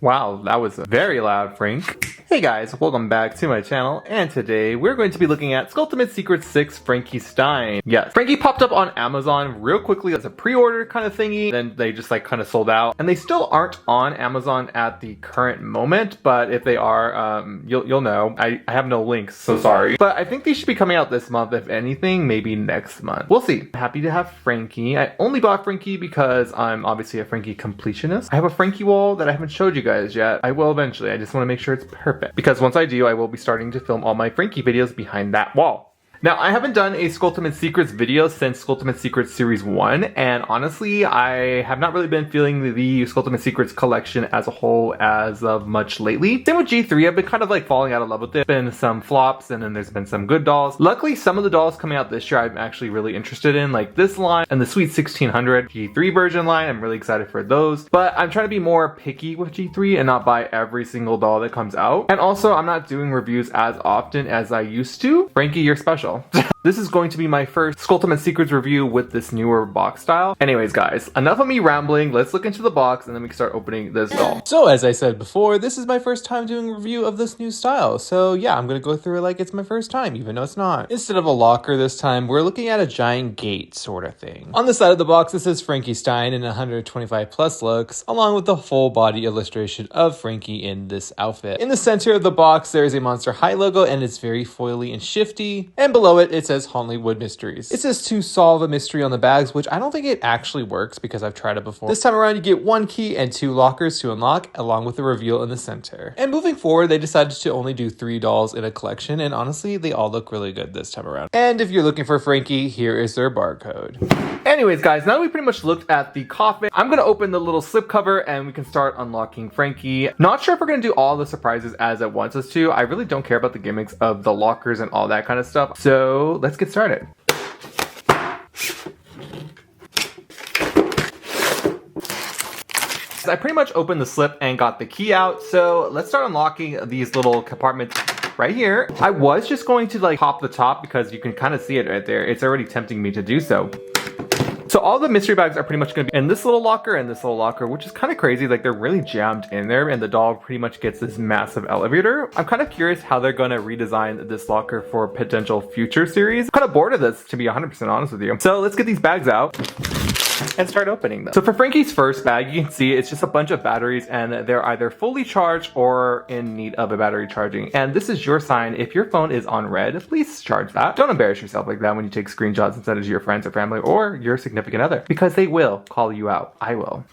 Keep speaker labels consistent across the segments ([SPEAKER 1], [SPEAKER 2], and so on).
[SPEAKER 1] Wow, that was very loud, Frank. Hey guys, welcome back to my channel, and today we're going to be looking at Skulltimate Secrets 6 Frankie Stein. Yes, Frankie popped up on Amazon real quickly as a pre-order kind of thingy, then they just like kind of sold out, and they still aren't on Amazon at the current moment, but if they are, you'll know. I have no links, so sorry. But I think they should be coming out this month, if anything, maybe next month. We'll see. Happy to have Frankie. I only bought Frankie because I'm obviously a Frankie completionist. I have a Frankie wall that I haven't showed you guys yet. I will eventually. I just want to make sure it's perfect. Because once I do, I will be starting to film all my Frankie videos behind that wall. Now, I haven't done a Skulltimate Secrets video since Skulltimate Secrets Series 1, and honestly, I have not really been feeling the Skulltimate Secrets collection as a whole as of much lately. Same with G3, I've been kind of like falling out of love with it. Been some flops, and then there's been some good dolls. Luckily, some of the dolls coming out this year I'm actually really interested in, like this line and the Sweet 1600 G3 version line. I'm really excited for those, but I'm trying to be more picky with G3 and not buy every single doll that comes out. And also, I'm not doing reviews as often as I used to. Frankie, you're special. This is going to be my first Skulltimate Secrets review with this newer box style. Anyways, guys, enough of me rambling. Let's look into the box and then we can start opening this doll.
[SPEAKER 2] So as I said before, this is my first time doing a review of this new style. So yeah, I'm gonna go through it like it's my first time, even though it's not. Instead of a locker this time, we're looking at a giant gate sort of thing. On the side of the box, it says Frankie Stein in 125 plus looks, along with the full body illustration of Frankie in this outfit. In the center of the box, there is a Monster High logo and it's very foily and shifty. And below it, it says Hauntlywood Mysteries. It says to solve a mystery on the bags, which I don't think it actually works because I've tried it before. This time around, you get one key and 2 lockers to unlock, along with the reveal in the center. And moving forward, they decided to only do 3 dolls in a collection, and honestly, they all look really good this time around. And if you're looking for Frankie, here is their barcode.
[SPEAKER 1] Anyways, guys, now that we pretty much looked at the coffin, I'm gonna open the little slip cover and we can start unlocking Frankie. Not sure if we're gonna do all the surprises as it wants us to. I really don't care about the gimmicks of the lockers and all that kind of stuff. So let's get started. I pretty much opened the slip and got the key out. So let's start unlocking these little compartments right here. I was just going to like pop the top because you can kind of see it right there. It's already tempting me to do so. So all the mystery bags are pretty much going to be in this little locker and this little locker, which is kind of crazy. Like they're really jammed in there and the doll pretty much gets this massive elevator. I'm kind of curious how they're going to redesign this locker for potential future series. I'm kind of bored of this, to be 100% honest with you. So let's get these bags out and start opening them. So for Frankie's first bag, you can see it's just a bunch of batteries and they're either fully charged or in need of a battery charging. And this is your sign. If your phone is on red, please charge that. Don't embarrass yourself like that when you take screenshots and send it to your friends or family or your significant other, because they will call you out. I will.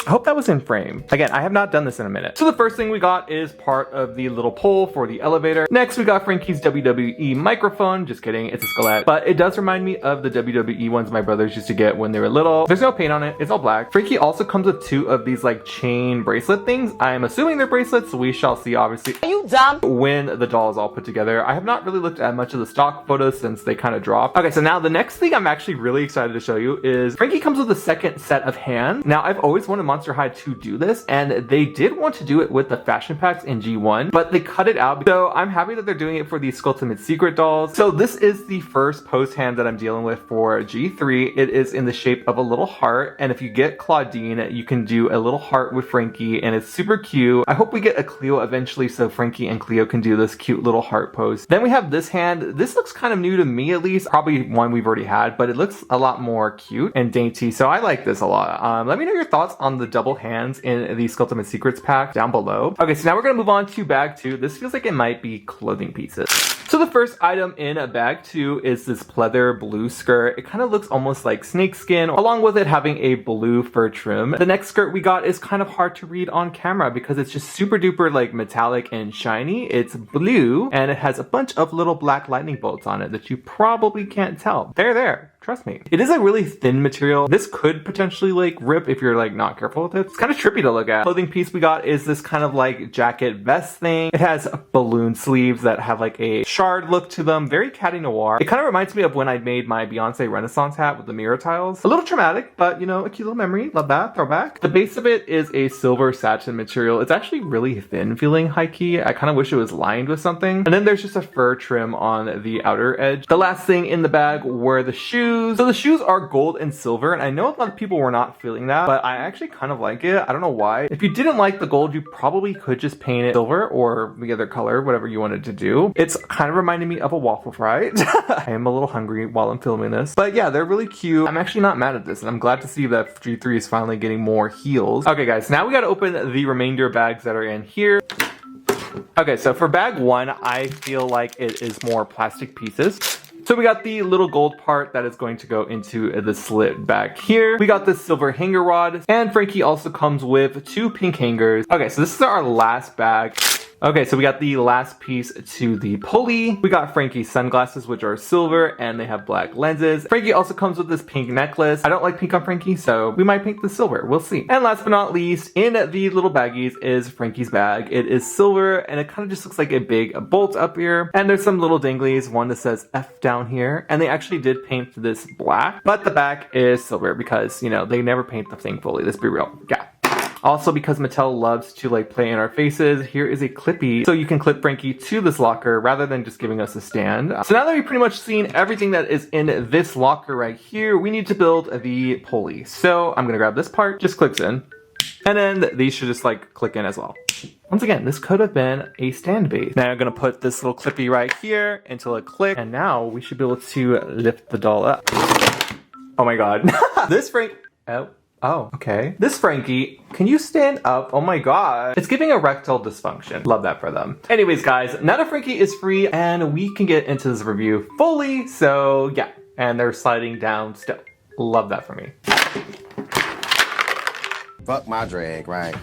[SPEAKER 1] I hope that was in frame. Again, I have not done this in a minute. So the first thing we got is part of the little pole for the elevator. Next, we got Frankie's WWE microphone. Just kidding, it's a skelet. But it does remind me of the WWE ones my brothers used to get when they were little. There's no paint on it, it's all black. Frankie also comes with 2 of these like chain bracelet things. I'm assuming they're bracelets, so we shall see obviously.
[SPEAKER 3] Are you dumb?
[SPEAKER 1] When the doll is all put together. I have not really looked at much of the stock photos since they kind of dropped. Okay, so now the next thing I'm actually really excited to show you is Frankie comes with a second set of hands. Now I've always wanted Monster High to do this, and they did want to do it with the fashion packs in G1, but they cut it out. So I'm happy that they're doing it for these Skulltimate Secret dolls. So this is the first post hand that I'm dealing with for G3. It is in the shape of a little heart, and if you get Claudine, you can do a little heart with Frankie, and it's super cute. I hope we get a Cleo eventually so Frankie and Cleo can do this cute little heart pose. Then we have this hand. This looks kind of new to me, at least. Probably one we've already had, but it looks a lot more cute and dainty, so I like this a lot. Let me know your thoughts on the double hands in the Skulltimate Secrets pack down below. Okay, so now we're gonna move on to bag 2. This feels like it might be clothing pieces. So the first item in bag 2 is this pleather blue skirt. It kind of looks almost like snakeskin, along with it having a blue fur trim. The next skirt we got is kind of hard to read on camera because it's just super duper like metallic and shiny. It's blue and it has a bunch of little black lightning bolts on it that you probably can't tell. They're there. Trust me. It is a really thin material. This could potentially like rip if you're like not careful with it. It's kind of trippy to look at. Clothing piece we got is this kind of like jacket vest thing. It has balloon sleeves that have like a shard look to them. Very catty noir. It kind of reminds me of when I made my Beyonce Renaissance hat with the mirror tiles. A little traumatic, but you know, a cute little memory. Love that. Throwback. The base of it is a silver satin material. It's actually really thin feeling high key. I kind of wish it was lined with something. And then there's just a fur trim on the outer edge. The last thing in the bag were the shoes. shoes. So the shoes are gold and silver, and I know a lot of people were not feeling that, but I actually kind of like it. I don't know why. If you didn't like the gold, you probably could just paint it silver or the other color, whatever you wanted to do. It's kind of reminding me of a waffle fry. I am a little hungry while I'm filming this, but yeah, they're really cute. I'm actually not mad at this, and I'm glad to see that G3 is finally getting more heels. Okay guys, now we gotta open the remainder bags that are in here. Okay, so for bag 1, I feel like it is more plastic pieces. So we got the little gold part that is going to go into the slit bag here. We got the silver hanger rod, and Frankie also comes with 2 pink hangers. Okay, so this is our last bag. Okay, so we got the last piece to the pulley. We got Frankie's sunglasses, which are silver, and they have black lenses. Frankie also comes with this pink necklace. I don't like pink on Frankie, so we might paint the silver. We'll see. And last but not least, in the little baggies is Frankie's bag. It is silver, and it kind of just looks like a big bolt up here. And there's some little danglies, one that says F down here. And they actually did paint this black, but the back is silver because, you know, they never paint the thing fully. Let's be real. Yeah. Also, because Mattel loves to like play in our faces, here is a clippy so you can clip Frankie to this locker rather than just giving us a stand. So now that we've pretty much seen everything that is in this locker right here, we need to build the pulley. So I'm gonna grab this part, just clicks in, and then these should just like click in as well. Once again, this could have been a stand base. Now I'm gonna put this little clippy right here until it clicks, and now we should be able to lift the doll up. Oh my god. This Frank... Oh, okay. This Frankie, can you stand up? Oh my god. It's giving erectile dysfunction. Love that for them. Anyways, guys, now that Frankie is free and we can get into this review fully. So yeah, and they're sliding down still. Love that for me.
[SPEAKER 3] Fuck my drag, right?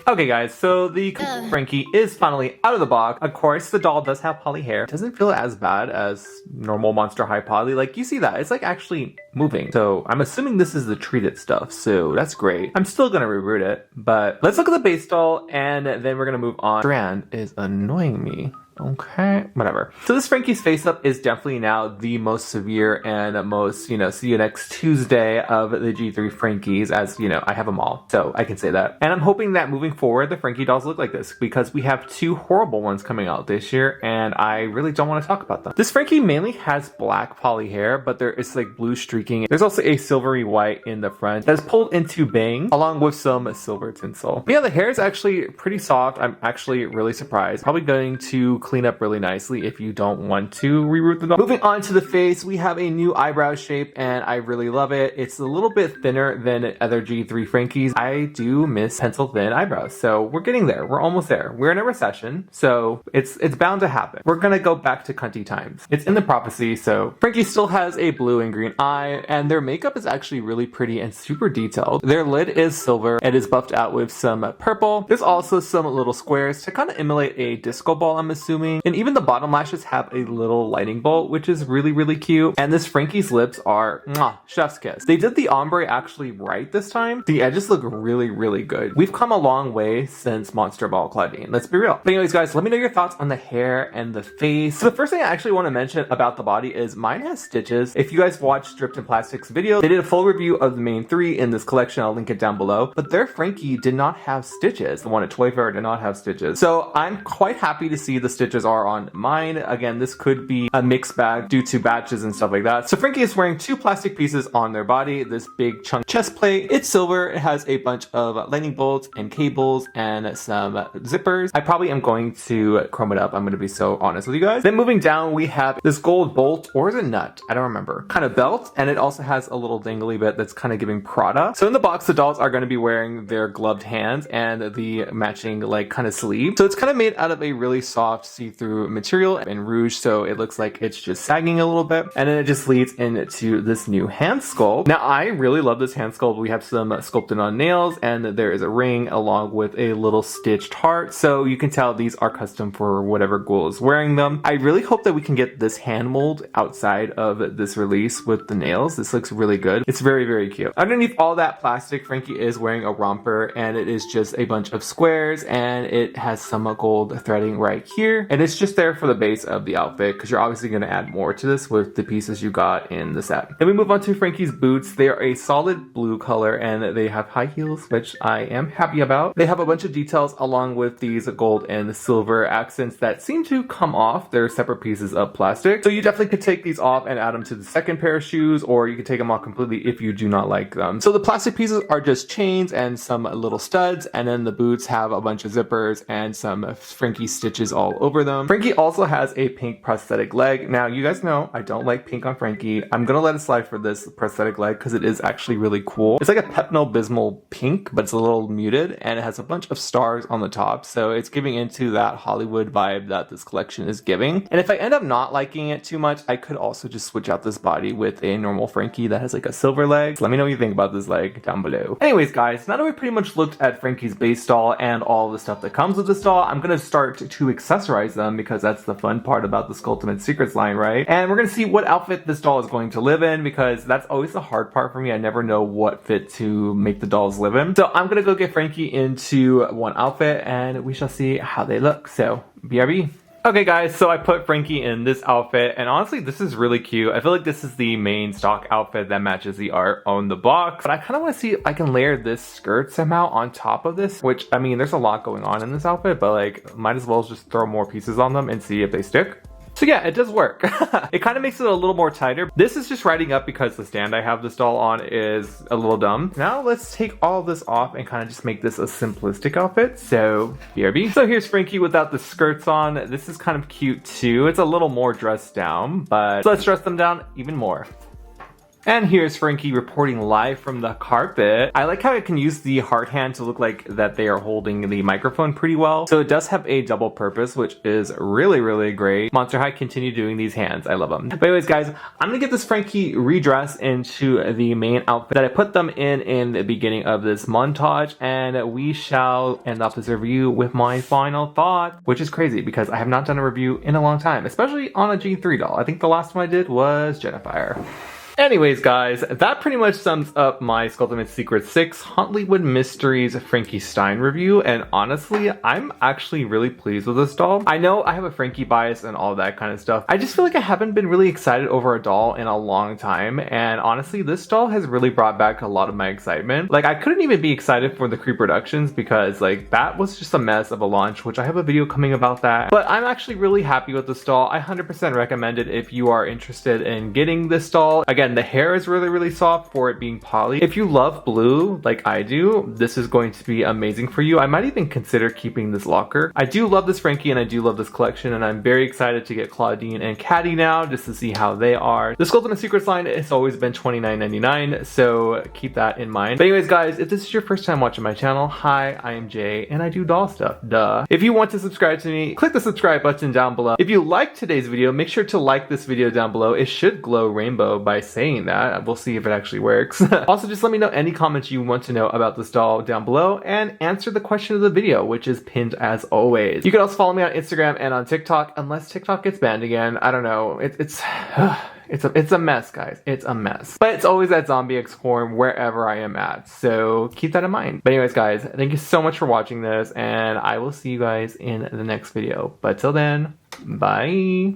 [SPEAKER 1] Okay guys, so the Frankie is finally out of the box. Of course, the doll does have poly hair. It doesn't feel as bad as normal Monster High poly. Like, you see that? It's like actually moving. So I'm assuming this is the treated stuff, so that's great. I'm still gonna reroute it, but let's look at the base doll and then we're gonna move on. Strand is annoying me. Okay, whatever. So this Frankie's face up is definitely now the most severe and most, you know, see you next Tuesday of the G3 Frankies, as, you know, I have them all. So I can say that. And I'm hoping that moving forward, the Frankie dolls look like this because we have 2 horrible ones coming out this year and I really don't want to talk about them. This Frankie mainly has black poly hair, but there is like blue streaking. There's also a silvery white in the front that is pulled into bangs along with some silver tinsel. But yeah, the hair is actually pretty soft. I'm actually really surprised. Probably going to clean up really nicely if you don't want to reroute the doll. Moving on to the face, we have a new eyebrow shape and I really love it. It's a little bit thinner than other G3 Frankies. I do miss pencil thin eyebrows, so we're getting there. We're almost there. We're in a recession, so it's bound to happen. We're gonna go back to cunty times. It's in the prophecy, so Frankie still has a blue and green eye, and their makeup is actually really pretty and super detailed. Their lid is silver and is buffed out with some purple. There's also some little squares to kind of emulate a disco ball, I'm assuming. And even the bottom lashes have a little lightning bolt, which is really, really cute. And this Frankie's lips are mwah, chef's kiss. They did the ombre actually right this time. The edges look really, really good. We've come a long way since Monster Ball Claudine. Let's be real. But anyways, guys, let me know your thoughts on the hair and the face. So the first thing I actually want to mention about the body is mine has stitches. If you guys watched Dripped in Plastic's video, they did a full review of the main 3 in this collection. I'll link it down below. But their Frankie did not have stitches. The one at Toy Fair did not have stitches. So I'm quite happy to see the stitches are on mine. Again, this could be a mixed bag due to batches and stuff like that. So Frankie is wearing 2 plastic pieces on their body. This big chunk chest plate. It's silver. It has a bunch of lightning bolts and cables and some zippers. I probably am going to chrome it up. I'm going to be so honest with you guys. Then moving down, we have this gold bolt, or is it nut? I don't remember. Kind of belt, and it also has a little dangly bit that's kind of giving Prada. So in the box, the dolls are going to be wearing their gloved hands and the matching like kind of sleeve. So it's kind of made out of a really soft see-through material and rouge, so it looks like it's just sagging a little bit, and then it just leads into this new hand sculpt. Now I really love this hand sculpt. We have some sculpted on nails, and there is a ring along with a little stitched heart, so you can tell these are custom for whatever ghoul is wearing them. I really hope that we can get this hand mold outside of this release with the nails. This looks really good. It's very, very cute. Underneath all that plastic, Frankie is wearing a romper, and it is just a bunch of squares, and it has some gold threading right here. And it's just there for the base of the outfit because you're obviously going to add more to this with the pieces you got in the set. Then we move on to Frankie's boots. They are a solid blue color and they have high heels, which I am happy about. They have a bunch of details along with these gold and silver accents that seem to come off. They're separate pieces of plastic. So you definitely could take these off and add them to the second pair of shoes, or you could take them off completely if you do not like them. So the plastic pieces are just chains and some little studs, and then the boots have a bunch of zippers and some Frankie stitches all over them. Frankie also has a pink prosthetic leg. Now you guys know I don't like pink on Frankie. I'm gonna let it slide for this prosthetic leg because it is actually really cool. It's like a Pepto-Bismol pink, but it's a little muted and it has a bunch of stars on the top. So it's giving into that Hollywood vibe that this collection is giving. And if I end up not liking it too much, I could also just switch out this body with a normal Frankie that has like a silver leg. So let me know what you think about this leg down below. Anyways, guys, now that we pretty much looked at Frankie's base doll and all the stuff that comes with this doll, I'm gonna start to accessorize them because that's the fun part about the Skulltimate Secrets line, right? And we're gonna see what outfit this doll is going to live in because that's always the hard part for me. I never know what fit to make the dolls live in. So I'm gonna go get Frankie into one outfit and we shall see how they look. So BRB. Okay guys, so I put Frankie in this outfit and honestly this is really cute. I feel like this is the main stock outfit that matches the art on the box, but I kind of want to see if I can layer this skirt somehow on top of this, which I mean there's a lot going on in this outfit, but like might as well just throw more pieces on them and see if they stick. So yeah, it does work. It kind of makes it a little more tighter. This is just riding up because the stand I have this doll on is a little dumb. Now let's take all this off and kind of just make this a simplistic outfit. So BRB. So here's Frankie without the skirts on. This is kind of cute too. It's a little more dressed down, but let's dress them down even more. And here's Frankie reporting live from the carpet. I like how it can use the heart hand to look like that they are holding the microphone pretty well. So it does have a double purpose, which is really, really great. Monster High, continue doing these hands. I love them. But anyways, guys, I'm gonna get this Frankie redressed into the main outfit that I put them in the beginning of this montage. And we shall end off this review with my final thought, which is crazy because I have not done a review in a long time, especially on a G3 doll. I think the last one I did was Jennifer. Anyways, guys, that pretty much sums up my Skulltimate Secrets 6 Hauntlywood Mysteries Frankie Stein review, and honestly, I'm actually really pleased with this doll. I know I have a Frankie bias and all that kind of stuff. I just feel like I haven't been really excited over a doll in a long time, and honestly, this doll has really brought back a lot of my excitement. Like, I couldn't even be excited for the Creeproductions because, like, that was just a mess of a launch, which I have a video coming about that. But I'm actually really happy with this doll. I 100% recommend it if you are interested in getting this doll. Again, the hair is really, really soft for it being poly. If you love blue, like I do, this is going to be amazing for you. I might even consider keeping this locker. I do love this Frankie and I do love this collection, and I'm very excited to get Claudine and Caddy now just to see how they are. The Skulltimate Secrets line has always been $29.99, so keep that in mind. But anyways, guys, if this is your first time watching my channel, hi, I am Jay and I do doll stuff, duh. If you want to subscribe to me, click the subscribe button down below. If you liked today's video, make sure to like this video down below. It should glow rainbow by saying that. We'll see if it actually works. Also, just let me know any comments you want to know about this doll down below and answer the question of the video, which is pinned as always. You can also follow me on Instagram and on TikTok, unless TikTok gets banned again. I don't know. It's a mess, guys. It's a mess. But it's always at Zombie X Form wherever I am at. So keep that in mind. But anyways, guys, thank you so much for watching this, and I will see you guys in the next video. But till then, bye.